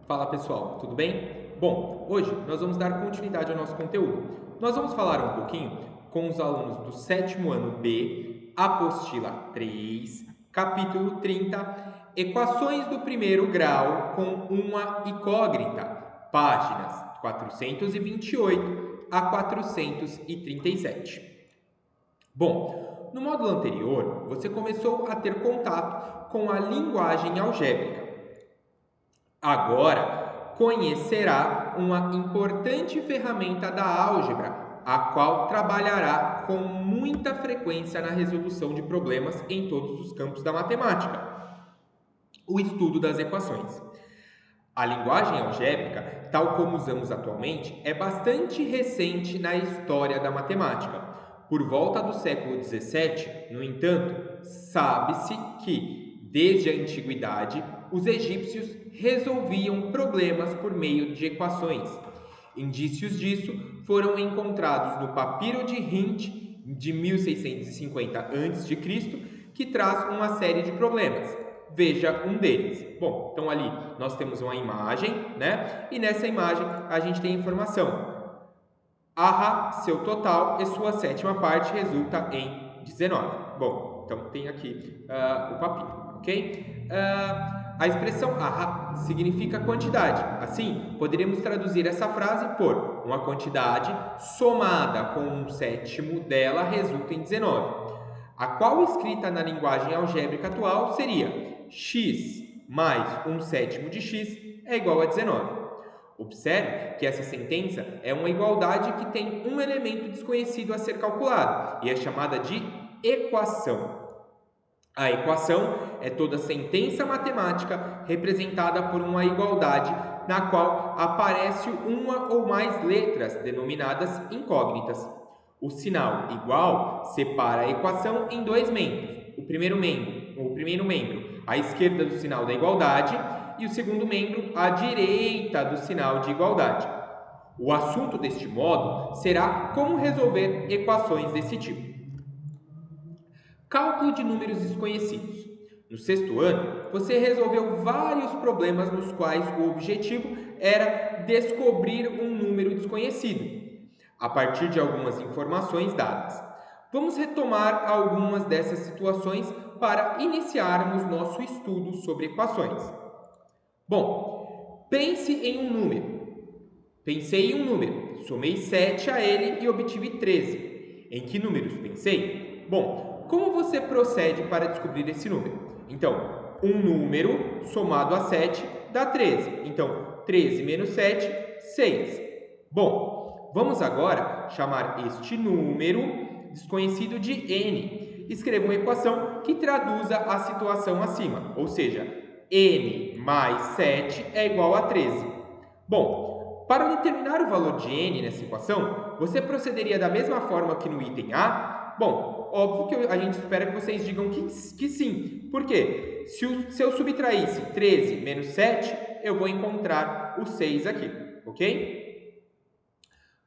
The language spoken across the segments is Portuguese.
Fala pessoal, tudo bem? Bom, hoje nós vamos dar continuidade ao nosso conteúdo. Nós vamos falar um pouquinho com os alunos do sétimo ano B, apostila 3, capítulo 30, equações do primeiro grau com uma incógnita, páginas 428 a 437. Bom, no módulo anterior, você começou a ter contato com a linguagem algébrica. Agora, conhecerá uma importante ferramenta da álgebra, a qual trabalhará com muita frequência na resolução de problemas em todos os campos da matemática: o estudo das equações. A linguagem algébrica, tal como usamos atualmente, é bastante recente na história da matemática. Por volta do século XVII, no entanto, sabe-se que, desde a antiguidade, os egípcios resolviam problemas por meio de equações. Indícios disso foram encontrados no Papiro de Hint, de 1650 a.C., que traz uma série de problemas. Veja um deles. Bom, então ali nós temos uma imagem, né? E nessa imagem a gente tem a informação. Arra, seu total e sua sétima parte resulta em 19. Bom, então tem aqui o papiro, ok? A expressão arra significa quantidade. Assim, poderíamos traduzir essa frase por uma quantidade somada com um sétimo dela resulta em 19. A qual escrita na linguagem algébrica atual seria x mais um sétimo de x é igual a 19. Observe que essa sentença é uma igualdade que tem um elemento desconhecido a ser calculado e é chamada de equação. A equação é toda sentença matemática representada por uma igualdade na qual aparece uma ou mais letras denominadas incógnitas. O sinal igual separa a equação em dois membros. O primeiro membro à esquerda do sinal da igualdade e o segundo membro à direita do sinal de igualdade. O assunto deste módulo será como resolver equações desse tipo. Cálculo de números desconhecidos. No sexto ano, você resolveu vários problemas nos quais o objetivo era descobrir um número desconhecido, a partir de algumas informações dadas. Vamos retomar algumas dessas situações para iniciarmos nosso estudo sobre equações. Bom, pense em um número. Pensei em um número, somei 7 a ele e obtive 13. Em que números pensei? Bom, como você procede para descobrir esse número? Então, um número somado a 7 dá 13. Então, 13 menos 7, 6. Bom, vamos agora chamar este número desconhecido de n. Escreva uma equação que traduza a situação acima, ou seja, n mais 7 é igual a 13. Bom, para determinar o valor de n nessa equação, você procederia da mesma forma que no item A? Bom, óbvio que a gente espera que vocês digam que sim. Por quê? Se eu subtraísse 13 menos 7, eu vou encontrar o 6 aqui, ok?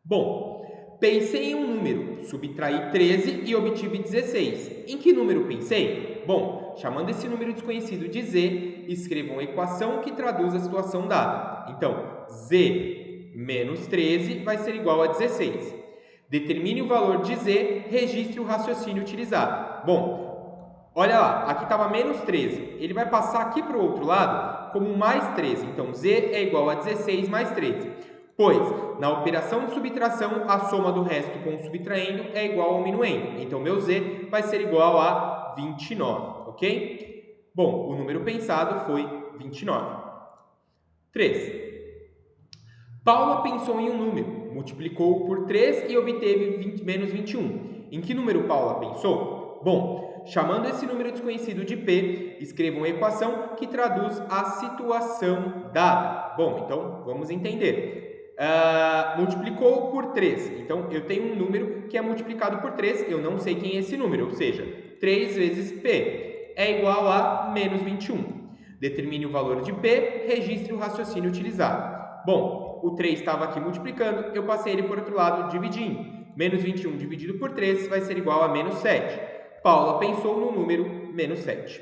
Bom, pensei em um número, subtraí 13 e obtive 16. Em que número pensei? Bom, chamando esse número desconhecido de z, escreva uma equação que traduz a situação dada. Então, z menos 13 vai ser igual a 16. Determine o valor de z, registre o raciocínio utilizado. Bom, olha lá, aqui estava menos 13. Ele vai passar aqui para o outro lado como mais 13. Então, z é igual a 16 mais 13. Pois, na operação de subtração, a soma do resto com o subtraindo é igual ao minuendo. Então, meu z vai ser igual a 29, ok? Bom, o número pensado foi 29. 3. Paula pensou em um número, multiplicou por 3 e obteve menos 21. Em que número Paula pensou? Bom, chamando esse número desconhecido de P, escreva uma equação que traduz a situação dada. Bom, então vamos entender. Multiplicou por 3. Então, eu tenho um número que é multiplicado por 3, eu não sei quem é esse número, ou seja, 3 vezes P é igual a menos 21. Determine o valor de P, registre o raciocínio utilizado. Bom, o 3 estava aqui multiplicando, eu passei ele por outro lado dividindo. Menos 21 dividido por 3 vai ser igual a menos 7. Paula pensou no número menos 7.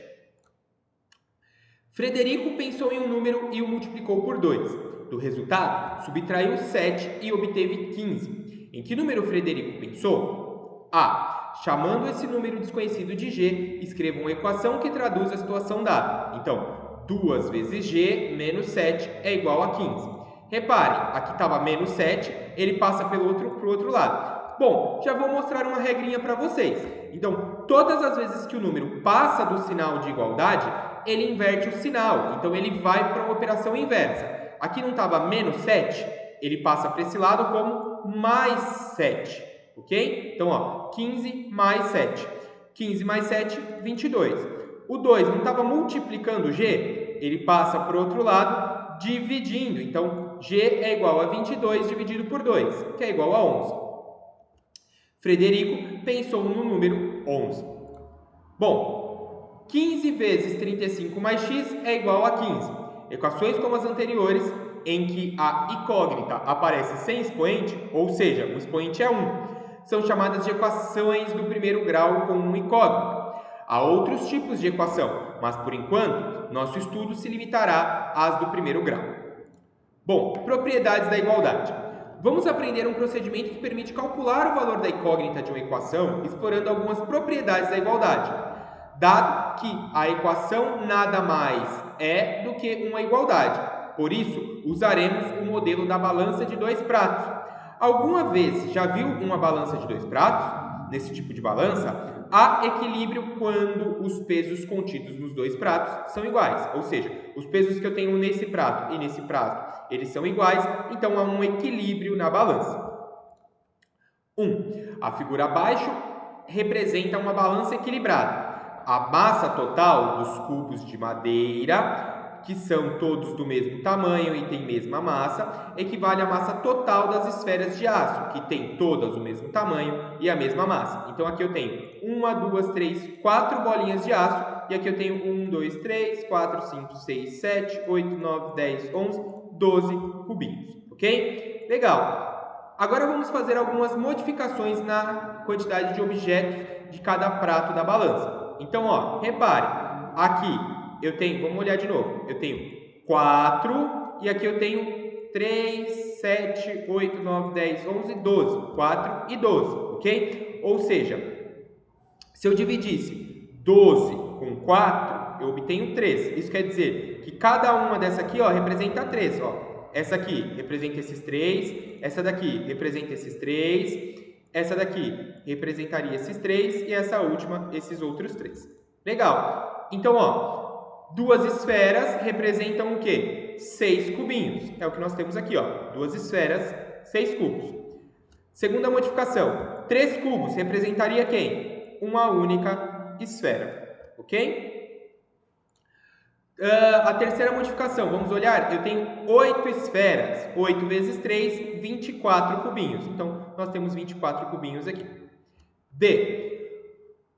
Frederico pensou em um número e o multiplicou por 2. Do resultado, subtraiu 7 e obteve 15. Em que número Frederico pensou? A. Chamando esse número desconhecido de g, escreva uma equação que traduz a situação dada. Então, 2 vezes g menos 7 é igual a 15. Reparem, aqui estava menos 7, ele passa pro outro lado. Bom, já vou mostrar uma regrinha para vocês. Então, todas as vezes que o número passa do sinal de igualdade, ele inverte o sinal. Então, ele vai para uma operação inversa. Aqui não estava menos 7, ele passa para esse lado como mais 7. Ok? Então, ó, 15 mais 7. 15 mais 7, 22. O 2 não estava multiplicando g? Ele passa para o outro lado, dividindo. Então, g é igual a 22 dividido por 2, que é igual a 11. Frederico pensou no número 11. Bom, 15 vezes 35 mais x é igual a 15. Equações como as anteriores, em que a incógnita aparece sem expoente, ou seja, o expoente é 1, são chamadas de equações do primeiro grau com uma incógnita. Há outros tipos de equação, mas por enquanto, nosso estudo se limitará às do primeiro grau. Bom, propriedades da igualdade. Vamos aprender um procedimento que permite calcular o valor da incógnita de uma equação, explorando algumas propriedades da igualdade, dado que a equação nada mais é do que uma igualdade. Por isso, usaremos o modelo da balança de 2 pratos. Alguma vez já viu uma balança de 2 pratos? Nesse tipo de balança, há equilíbrio quando os pesos contidos nos 2 pratos são iguais. Ou seja, os pesos que eu tenho nesse prato e nesse prato, eles são iguais, então há um equilíbrio na balança. 1. A figura abaixo representa uma balança equilibrada. A massa total dos cubos de madeira, que são todos do mesmo tamanho e têm mesma massa, equivale à massa total das esferas de aço, que têm todas o mesmo tamanho e a mesma massa. Então aqui eu tenho 1, 2, 3, 4 bolinhas de aço, e aqui eu tenho 1, 2, 3, 4, 5, 6, 7, 8, 9, 10, 11, 12 cubinhos, ok? Legal! Agora vamos fazer algumas modificações na quantidade de objetos de cada prato da balança. Então, ó, repare, aqui eu tenho, vamos olhar de novo, eu tenho 4 e aqui eu tenho 3, 7, 8, 9, 10, 11, 12. 4 e 12, ok? Ou seja, se eu dividisse 12 com 4, eu obtenho 3. Isso quer dizer que cada uma dessa aqui, ó, representa 3, ó. Essa aqui representa esses 3, essa daqui representa esses 3, essa daqui representaria esses 3 e essa última, esses outros 3. Legal. Então, ó, duas esferas representam o quê? 6 cubinhos. É o que nós temos aqui, ó. Duas esferas, 6 cubos. Segunda modificação. 3 cubos representaria quem? Uma única esfera. Ok? A terceira modificação, vamos olhar, eu tenho 8 esferas, 8 vezes 3, 24 cubinhos. Então, nós temos 24 cubinhos aqui. D.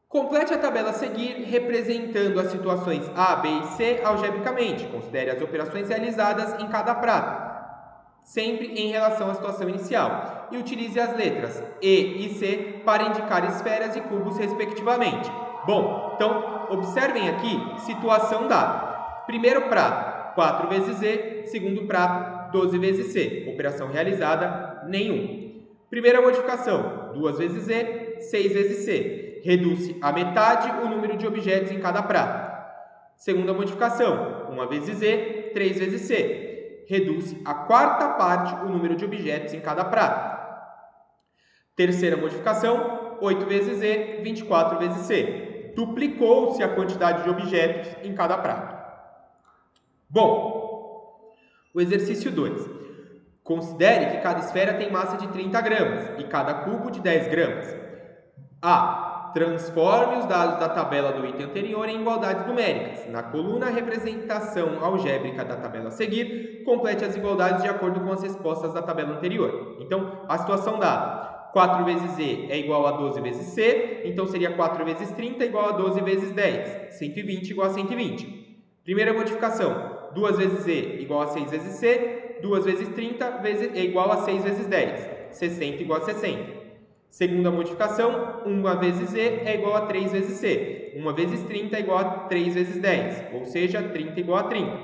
Complete a tabela a seguir, representando as situações A, B e C algebricamente. Considere as operações realizadas em cada prato, sempre em relação à situação inicial. E utilize as letras E e C para indicar esferas e cubos, respectivamente. Bom, então, observem aqui, situação dada. Primeiro prato, 4 vezes E. Segundo prato, 12 vezes C. Operação realizada, nenhum. Primeira modificação, 2 vezes E, 6 vezes C. Reduz a metade o número de objetos em cada prato. Segunda modificação, 1 vezes E, 3 vezes C. Reduz a quarta parte o número de objetos em cada prato. Terceira modificação, 8 vezes E, 24 vezes C. Duplicou-se a quantidade de objetos em cada prato. Bom, o exercício 2. Considere que cada esfera tem massa de 30 gramas e cada cubo de 10 gramas. A. Transforme os dados da tabela do item anterior em igualdades numéricas. Na coluna representação algébrica da tabela a seguir, complete as igualdades de acordo com as respostas da tabela anterior. Então, a situação dada. 4 vezes E é igual a 12 vezes C, então seria 4 vezes 30 igual a 12 vezes 10. 120 igual a 120. Primeira modificação. 2 vezes E igual a 6 vezes C, 2 vezes 30 é igual a 6 vezes 10. 60 igual a 60. Segunda modificação, 1 vezes Z é igual a 3 vezes C. 1 vezes 30 é igual a 3 vezes 10, ou seja, 30 igual a 30.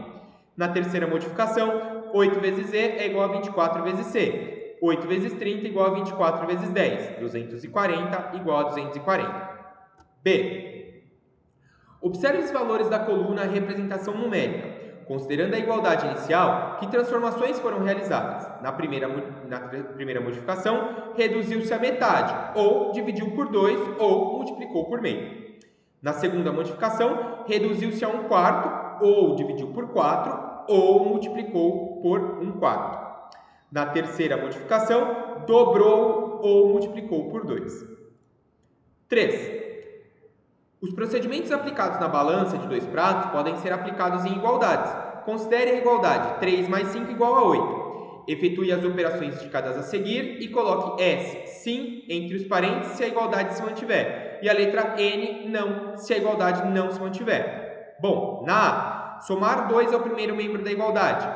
Na terceira modificação, 8 vezes Z é igual a 24 vezes C. 8 vezes 30 igual a 24 vezes 10. 240 igual a 240. B. Observe os valores da coluna representação numérica. Considerando a igualdade inicial, que transformações foram realizadas? Na primeira modificação, reduziu-se a metade, ou dividiu por 2, ou multiplicou por meio. Na segunda modificação, reduziu-se a 1/4, ou dividiu por 4, ou multiplicou por 1/4. Na terceira modificação, dobrou ou multiplicou por 2. 3. Os procedimentos aplicados na balança de 2 pratos podem ser aplicados em igualdades. Considere a igualdade 3 mais 5 igual a 8. Efetue as operações indicadas a seguir e coloque S, sim, entre os parênteses se a igualdade se mantiver. E a letra N, não, se a igualdade não se mantiver. Bom, na A, somar 2 ao primeiro membro da igualdade.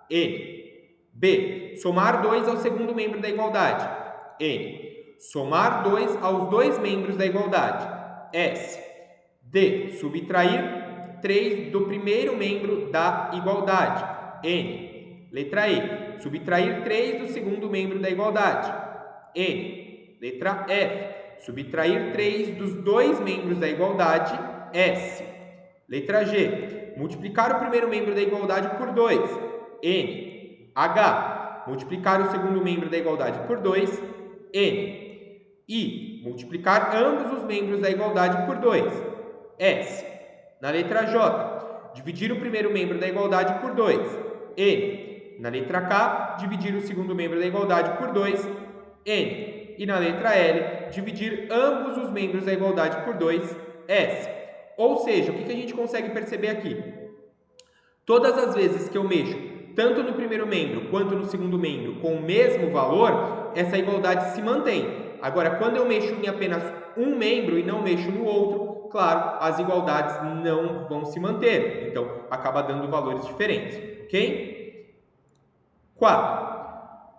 N. B. Somar 2 ao segundo membro da igualdade. N. Somar 2 aos dois membros da igualdade. S. D. Subtrair 3 do primeiro membro da igualdade. N. Letra E. Subtrair 3 do segundo membro da igualdade. N. Letra F. Subtrair 3 dos dois membros da igualdade. S. Letra G. Multiplicar o primeiro membro da igualdade por 2. N. H. Multiplicar o segundo membro da igualdade por 2. N. I. Multiplicar ambos os membros da igualdade por 2. S. Na letra J, dividir o primeiro membro da igualdade por 2. N. Na letra K, dividir o segundo membro da igualdade por 2. N. E na letra L, dividir ambos os membros da igualdade por 2. S. Ou seja, o que a gente consegue perceber aqui? Todas as vezes que eu mexo tanto no primeiro membro quanto no segundo membro com o mesmo valor, essa igualdade se mantém. Agora, quando eu mexo em apenas um membro e não mexo no outro, claro, as igualdades não vão se manter. Então, acaba dando valores diferentes, ok? 4.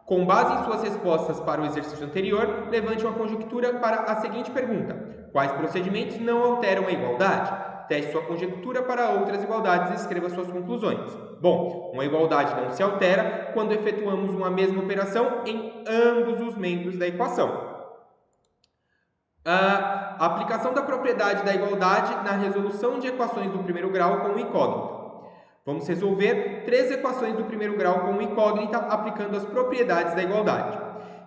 Com base em suas respostas para o exercício anterior, levante uma conjectura para a seguinte pergunta. Quais procedimentos não alteram a igualdade? Teste sua conjectura para outras igualdades e escreva suas conclusões. Bom, uma igualdade não se altera quando efetuamos uma mesma operação em ambos os membros da equação. A aplicação da propriedade da igualdade na resolução de equações do primeiro grau com incógnita. Vamos resolver 3 equações do primeiro grau com incógnita aplicando as propriedades da igualdade.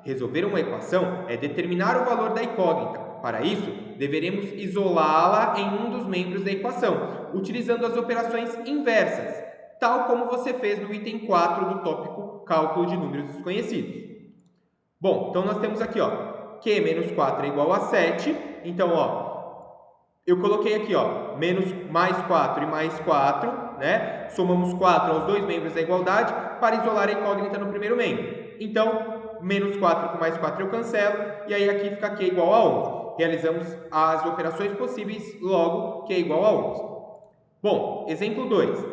Resolver uma equação é determinar o valor da incógnita. Para isso, deveremos isolá-la em um dos membros da equação, utilizando as operações inversas, tal como você fez no item 4 do tópico Cálculo de números desconhecidos. Bom, então nós temos aqui, Q menos 4 é igual a 7. Então, eu coloquei aqui, mais 4 e mais 4, né? Somamos 4 aos dois membros da igualdade para isolar a incógnita no primeiro membro. Então, menos 4 com mais 4 eu cancelo, e aí aqui fica Q igual a 11. Realizamos as operações possíveis, logo Q igual a 11. Bom, exemplo 2.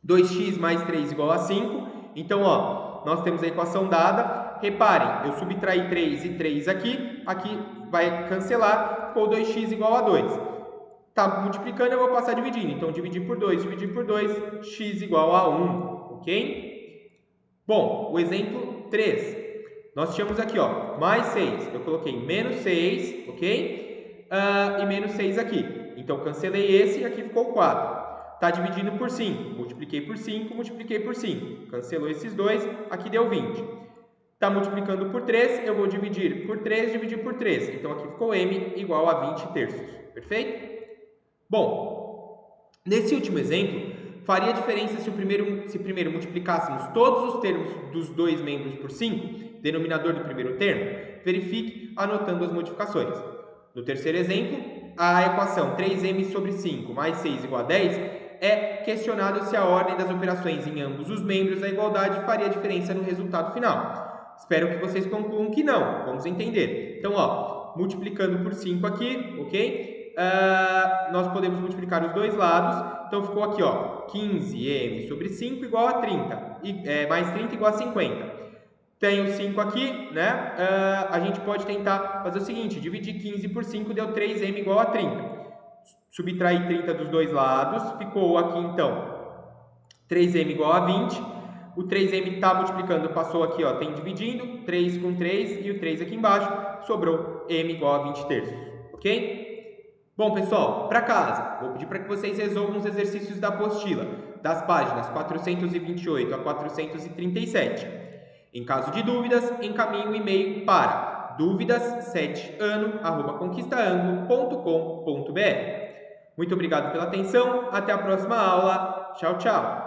2x mais 3 igual a 5. Então, nós temos a equação dada. Reparem, eu subtraí 3 e 3 aqui vai cancelar, ficou 2x igual a 2. Está multiplicando, eu vou passar dividindo. Então, dividir por 2, x igual a 1, ok? Bom, o exemplo 3. Nós tínhamos aqui, mais 6. Eu coloquei menos 6, ok? E menos 6 aqui. Então, cancelei esse e aqui ficou 4. Está dividindo por 5. Multipliquei por 5, multipliquei por 5. Cancelou esses dois, aqui deu 20. Está multiplicando por 3, eu vou dividir por 3, dividir por 3. Então, aqui ficou m igual a 20 terços. Perfeito? Bom, nesse último exemplo, faria diferença se primeiro multiplicássemos todos os termos dos dois membros por 5, denominador do primeiro termo? Verifique anotando as modificações. No terceiro exemplo, a equação 3m sobre 5 mais 6 igual a 10 é questionado se a ordem das operações em ambos os membros da igualdade faria diferença no resultado final. Espero que vocês concluam que não. Vamos entender. Então, multiplicando por 5 aqui, ok? Nós podemos multiplicar os dois lados. Então, ficou aqui, 15m sobre 5 igual a 30. Mais 30 igual a 50. Tenho 5 aqui, né? A gente pode tentar fazer o seguinte, dividir 15 por 5 deu 3m igual a 30. Subtrair 30 dos dois lados, ficou aqui então 3m igual a 20. O 3m está multiplicando, passou aqui, ó, tem dividindo, 3 com 3 e o 3 aqui embaixo, sobrou m igual a 20 terços, ok? Bom, pessoal, para casa, vou pedir para que vocês resolvam os exercícios da apostila, das páginas 428 a 437. Em caso de dúvidas, encaminhe um e-mail para duvidas7ano@conquistaanglo.com.br. Muito obrigado pela atenção, até a próxima aula. Tchau, tchau!